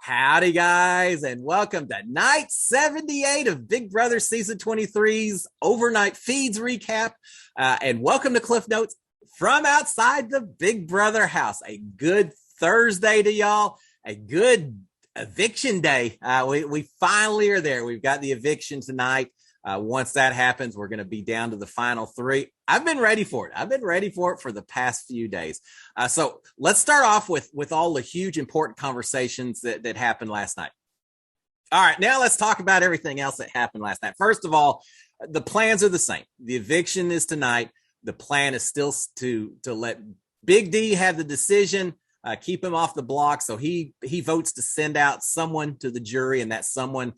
Howdy, guys, and welcome to night 78 of Big Brother Season 23's Overnight Feeds Recap. And welcome to Cliff Notes from outside the Big Brother house. A good Thursday to y'all, a good eviction day. We finally are there. We've got the eviction tonight. Once that happens, we're going to be down to the final three. I've been ready for it. I've been ready for it for the past few days. So let's start off with all the huge important conversations that happened last night. All right, now let's talk about everything else that happened last night. First of all, the plans are the same. The eviction is tonight. The plan is still to let Big D have the decision, keep him off the block. So he votes to send out someone to the jury, and that someone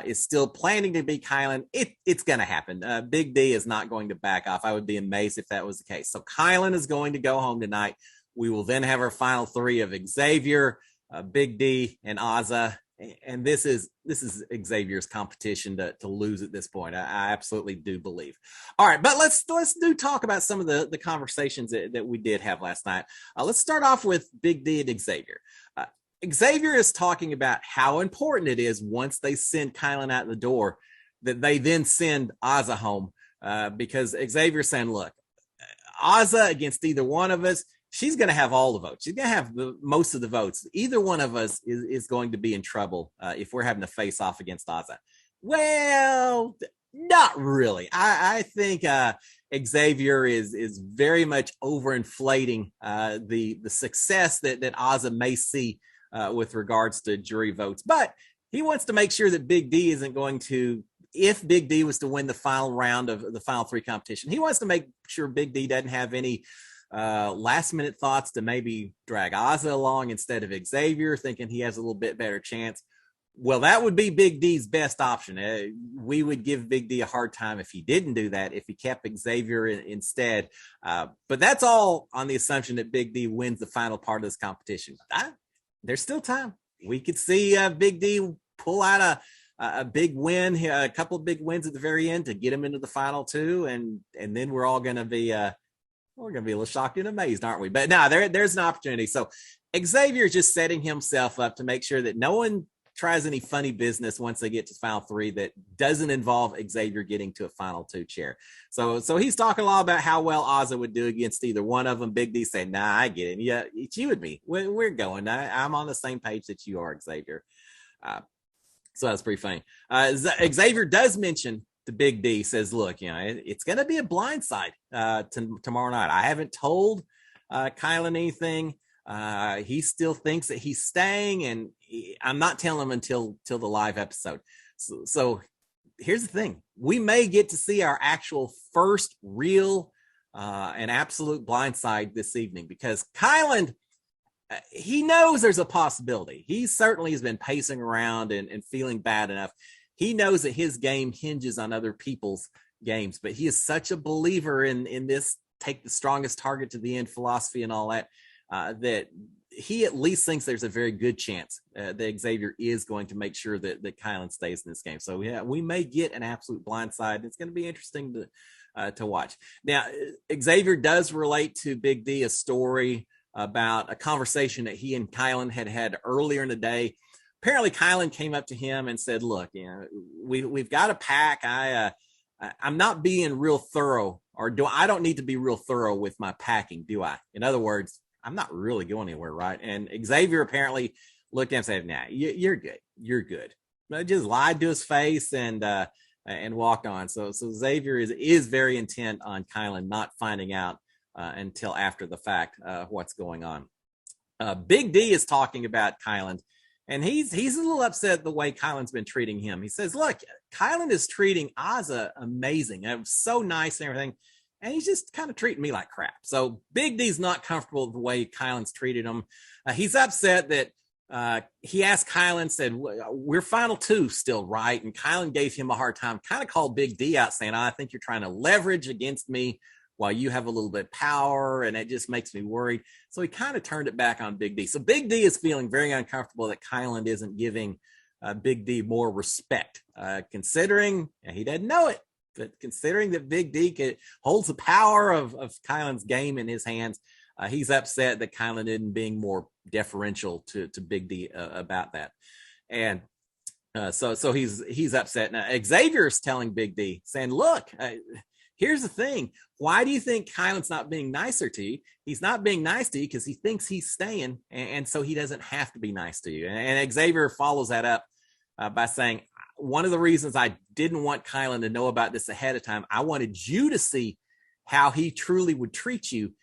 is still planning to be Kylan. It's going to happen. Big D is not going to back off. I would be amazed if that was the case. So Kylan is going to go home tonight. We will then have our final three of Xavier, Big D, and Azah. And this is Xavier's competition to lose at this point. I absolutely do believe. All right, but let's talk about some of the conversations that we did have last night. Let's start off with Big D and Xavier. Xavier is talking about how important it is once they send Kylan out the door that they then send Azah home, because Xavier's saying, look, Azah against either one of us, she's going to have all the votes. She's going to have most of the votes. Either one of us is going to be in trouble if we're having to face off against Azah. Well, not really. I think Xavier is very much overinflating the success that Azah may see with regards to jury votes. But he wants to make sure that Big D isn't going to, if Big D was to win the final round of the final three competition, he wants to make sure Big D doesn't have any last minute thoughts to maybe drag Azah along instead of Xavier, thinking he has a little bit better chance. Well, that would be Big D's best option. We would give Big D a hard time if he didn't do that, if he kept Xavier instead. But that's all on the assumption that Big D wins the final part of this competition. There's still time. We could see Big D pull out a big win, a couple of big wins at the very end to get him into the final two, and then we're all going to be a little shocked and amazed, aren't we? But no, there's an opportunity. So Xavier is just setting himself up to make sure that no one tries any funny business once they get to final three that doesn't involve Xavier getting to a final two chair. So he's talking a lot about how well Azah would do against either one of them. Big D said, nah, I get it. Yeah, it's you and me. We're going. I'm on the same page that you are, Xavier. So that's pretty funny. Xavier does mention to Big D, says, look, it's going to be a blindside tomorrow night. I haven't told Kylan anything. He still thinks that he's staying, and I'm not telling him until the live episode. So here's the thing. We may get to see our actual first real and absolute blindside this evening, because Kylan, he knows there's a possibility. He certainly has been pacing around and feeling bad enough. He knows that his game hinges on other people's games, but he is such a believer in this take the strongest target to the end philosophy and all that, that he at least thinks there's a very good chance that Xavier is going to make sure that Kylan stays in this game. So yeah, we may get an absolute blindside. It's going to be interesting to watch. Now, Xavier does relate to Big D a story about a conversation that he and Kylan had earlier in the day. Apparently Kylan came up to him and said, look, we've got a pack. I'm not being real thorough, or I don't need to be real thorough with my packing, do I? In other words, I'm not really going anywhere, right? And Xavier apparently looked at him and said, nah, you're good. You're good. But just lied to his face and walked on. So Xavier is very intent on Kylan not finding out until after the fact what's going on. Big D is talking about Kylan, and he's a little upset the way Kylan's been treating him. He says, look, Kylan is treating Azah amazing. It was so nice and everything, and he's just kind of treating me like crap. So Big D's not comfortable with the way Kylan's treated him. He's upset that he asked Kylan, said, we're final two still, right? And Kylan gave him a hard time, kind of called Big D out, saying, I think you're trying to leverage against me while you have a little bit of power, and it just makes me worried. So he kind of turned it back on Big D. So Big D is feeling very uncomfortable that Kylan isn't giving Big D more respect, considering he doesn't know it, but considering that Big D holds the power of Kylan's game in his hands, he's upset that Kylan isn't being more deferential to Big D about that. And so he's upset. Now Xavier's telling Big D, saying, look, here's the thing. Why do you think Kylan's not being nicer to you? He's not being nice to you because he thinks he's staying, and so he doesn't have to be nice to you. And Xavier follows that up by saying, one of the reasons I didn't want Kylan to know about this ahead of time, I wanted you to see how he truly would treat you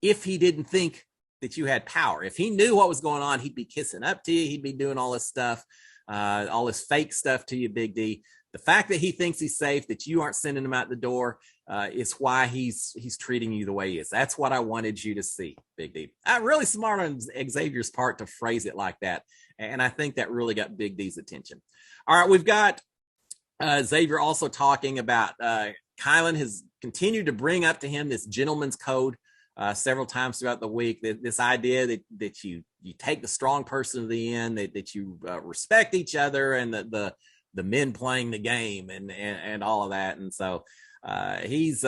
if he didn't think that you had power. If he knew what was going on, he'd be kissing up to you. He'd be doing all this stuff, all this fake stuff to you, Big D. The fact that he thinks he's safe, that you aren't sending him out the door, is why he's treating you the way he is. That's what I wanted you to see, Big D. Really smart on Xavier's part to phrase it like that. And I think that really got Big D's attention. All right, we've got Xavier also talking about Kylan has continued to bring up to him this gentleman's code several times throughout the week. This idea that you take the strong person to the end, that you respect each other, and the men playing the game and all of that. And so he's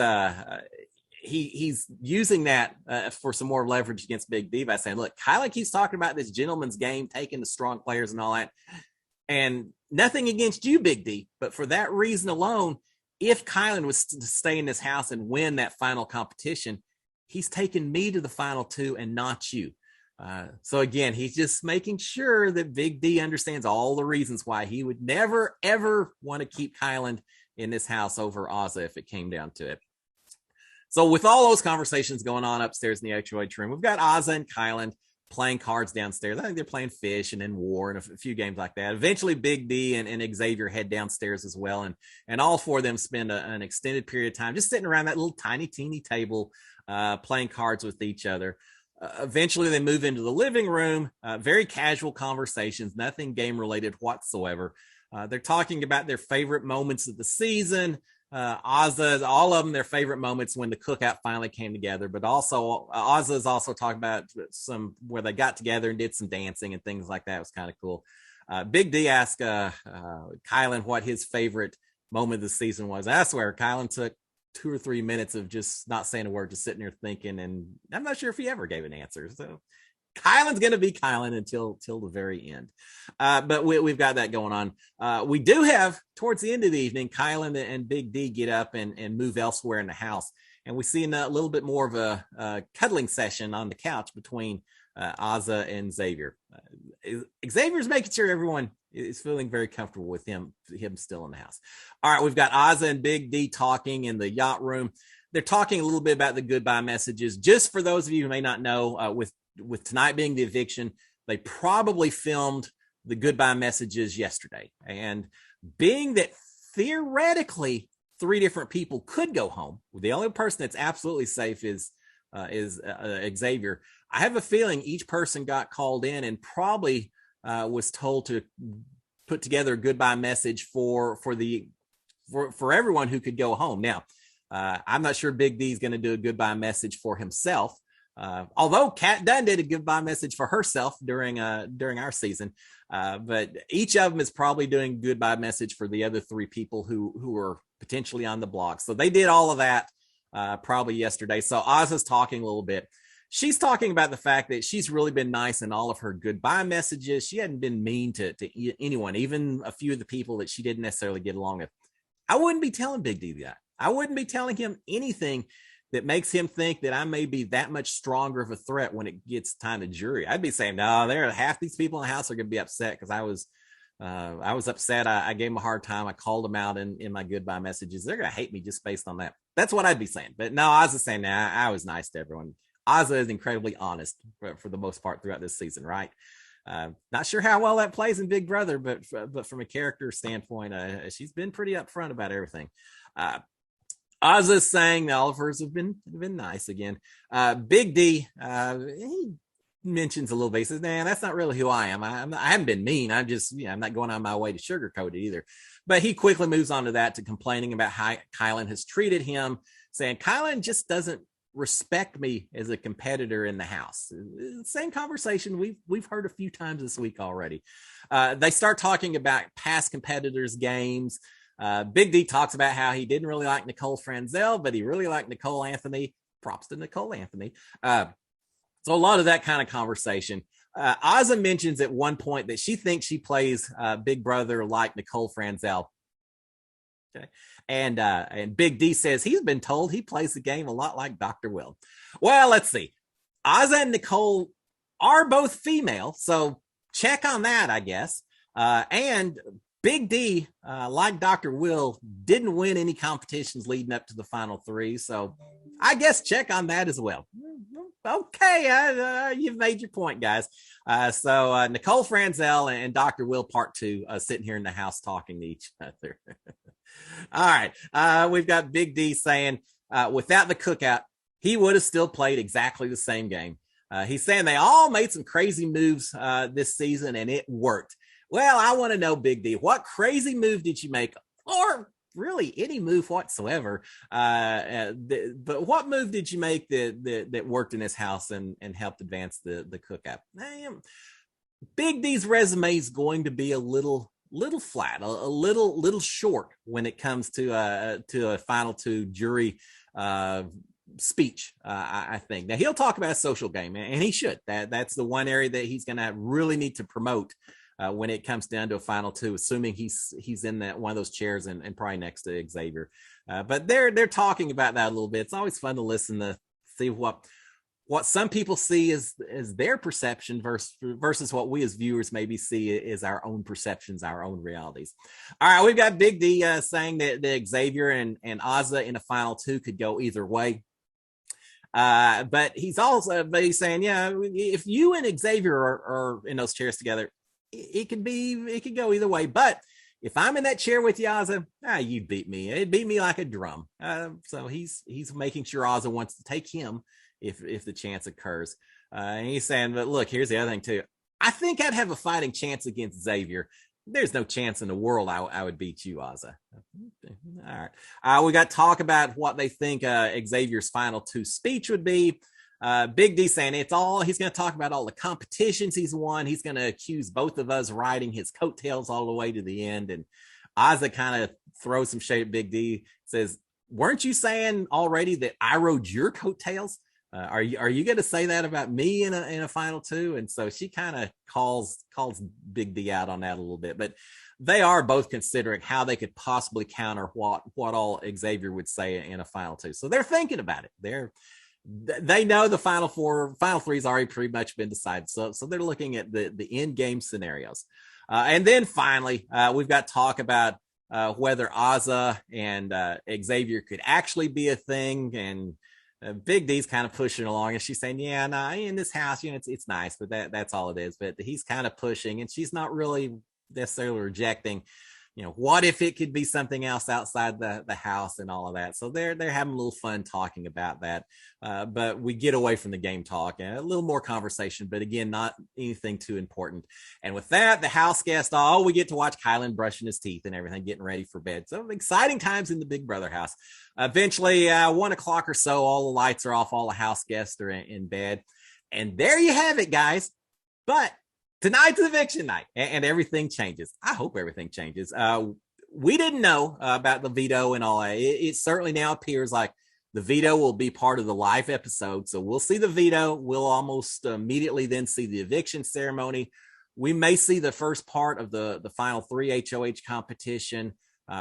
using that for some more leverage against Big D by saying, look, Kylan keeps talking about this gentleman's game, taking the strong players and all that. And nothing against you, Big D, but for that reason alone, if Kylan was to stay in this house and win that final competition, he's taken me to the final two and not you. So again, he's just making sure that Big D understands all the reasons why he would never, ever want to keep Kylan in this house over Ozza if it came down to it. So with all those conversations going on upstairs in the HOH room, we've got Ozza and Kylan playing cards downstairs. I think they're playing Fish and then War and a few games like that. Eventually, Big D and Xavier head downstairs as well, and all four of them spend an extended period of time just sitting around that little tiny, teeny table playing cards with each other. Eventually, they move into the living room. Very casual conversations, nothing game-related whatsoever. They're talking about their favorite moments of the season. Ozza, all of them, their favorite moments when the cookout finally came together. But also, Ozza is also talking about some where they got together and did some dancing and things like that. It was kind of cool. Big D asked Kylan what his favorite moment of the season was. I swear, Kylan took 2 or 3 minutes of just not saying a word, just sitting there thinking, and I'm not sure if he ever gave an answer. So Kylan's going to be Kylan until the very end. But we've got that going on. We do have, towards the end of the evening, Kylan and Big D get up and move elsewhere in the house. And we see a little bit more of a cuddling session on the couch between Ozza and Xavier. Xavier's making sure everyone is feeling very comfortable with him still in the house. All right, we've got Ozza and Big D talking in the yacht room. They're talking a little bit about the goodbye messages. Just for those of you who may not know, with tonight being the eviction, they probably filmed the goodbye messages yesterday. And being that theoretically 3 different people could go home, the only person that's absolutely safe is Xavier. I have a feeling each person got called in and probably was told to put together a goodbye message for everyone who could go home. Now, I'm not sure Big D is going to do a goodbye message for himself. Although Kat Dunn did a goodbye message for herself during our season, but each of them is probably doing a goodbye message for the other 3 people who are potentially on the block. So they did all of that probably yesterday. So Ozza's talking a little bit. She's talking about the fact that she's really been nice in all of her goodbye messages. She hadn't been mean to anyone, even a few of the people that she didn't necessarily get along with. I wouldn't be telling Big D that. I wouldn't be telling him anything that makes him think that I may be that much stronger of a threat when it gets time to jury. I'd be saying, no, there are half these people in the house are going to be upset because I was upset. I gave them a hard time. I called them out in my goodbye messages. They're going to hate me just based on that. That's what I'd be saying. But no, I was just saying, nah, I was nice to everyone. Ozza is incredibly honest for the most part throughout this season, right? Not sure how well that plays in Big Brother, but from a character standpoint, she's been pretty upfront about everything. Ozza's saying all of hers have been nice again. Big D, he mentions a little bit. He says, "Man, that's not really who I am. I haven't been mean. I'm not going on my way to sugarcoat it either." But he quickly moves on to that, to complaining about how Kylan has treated him, saying Kylan just doesn't respect me as a competitor in the house. Same conversation we've heard a few times this week already. They start talking about past competitors' games. Big D talks about how he didn't really like Nicole Franzel, but he really liked Nicole Anthony. Props to Nicole Anthony. So a lot of that kind of conversation. Ozza mentions at one point that she thinks she plays Big Brother like Nicole Franzel. Okay. And Big D says he's been told he plays the game a lot like Dr. Will. Well, let's see. Ozza and Nicole are both female, so check on that, I guess. And Big D, like Dr. Will, didn't win any competitions leading up to the final three, so I guess check on that as well. Okay, you've made your point, guys. So Nicole Franzel and Dr. Will part two sitting here in the house talking to each other. All right, we've got Big D saying without the cookout, he would have still played exactly the same game. He's saying they all made some crazy moves this season and it worked. Well, I want to know, Big D, what crazy move did you make? Or really any move whatsoever. But what move did you make that worked in this house and helped advance the cookout? Big D's resume is going to be a little flat, a little short when it comes to a final two jury speech. I think now he'll talk about a social game, and he should. That's the one area that he's going to really need to promote when it comes down to a final two, assuming he's in that one of those chairs and probably next to Xavier. But they're talking about that a little bit. It's always fun to listen to see what some people see as their perception versus what we as viewers maybe see as our own perceptions, our own realities. All right, we've got Big D saying that Xavier and Ozza in a final two could go either way. But he's saying, yeah, if you and Xavier are in those chairs together, it could go either way. But if I'm in that chair with you, Ozza, you beat me. It beat me like a drum. So he's making sure Ozza wants to take him if the chance occurs. And he's saying, but look, here's the other thing too. I think I'd have a fighting chance against Xavier. There's no chance in the world I would beat you, Ozza. All right. We got to talk about what they think Xavier's final two speech would be. Big D saying he's going to talk about all the competitions he's won. He's going to accuse both of us riding his coattails all the way to the end. And Ozza kind of throws some shade at Big D, says, weren't you saying already that I rode your coattails? Are you going to say that about me in a final two? And so she kind of calls Big D out on that a little bit, but they are both considering how they could possibly counter what all Xavier would say in a final two. So they're thinking about it. They know the final three's already pretty much been decided. So they're looking at the end game scenarios. And then finally, we've got talk about whether Ozza and Xavier could actually be a thing. And Big D's kind of pushing along, and she's saying, yeah, no, in this house, it's nice, but that's all it is. But he's kind of pushing, and she's not really necessarily rejecting, what if it could be something else outside the house and all of that. So they're having a little fun talking about that. But we get away from the game talk and a little more conversation, but again, not anything too important. And with that, the house guest, we get to watch Kylan brushing his teeth and everything, getting ready for bed. So exciting times in the Big Brother house. Eventually, 1 o'clock or so, all the lights are off, all the house guests are in bed. And there you have it, guys. But tonight's eviction night, and everything changes. I hope everything changes. We didn't know about the veto and all that. It certainly now appears like the veto will be part of the live episode. So we'll see the veto. We'll almost immediately then see the eviction ceremony. We may see the first part of the final three HOH competition,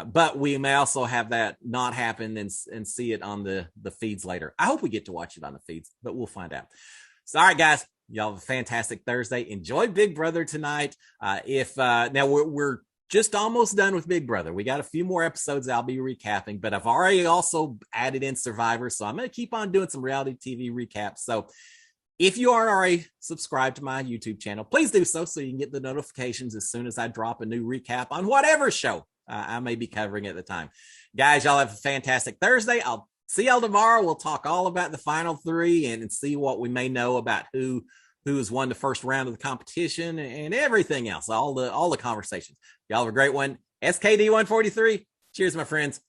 but we may also have that not happen and see it on the feeds later. I hope we get to watch it on the feeds, but we'll find out. So, all right, guys. Y'all have a fantastic Thursday. Enjoy Big Brother tonight. Now we're just almost done with Big Brother. We got a few more episodes I'll be recapping, but I've already also added in Survivor, so I'm going to keep on doing some reality TV recaps. So if you aren't already subscribed to my YouTube channel, please do so you can get the notifications as soon as I drop a new recap on whatever show I may be covering at the time. Guys, y'all have a fantastic Thursday. I'll see y'all tomorrow. We'll talk all about the final three and see what we may know about who has won the first round of the competition and everything else, all the conversations. Y'all have a great one. SKD 143. Cheers, my friends.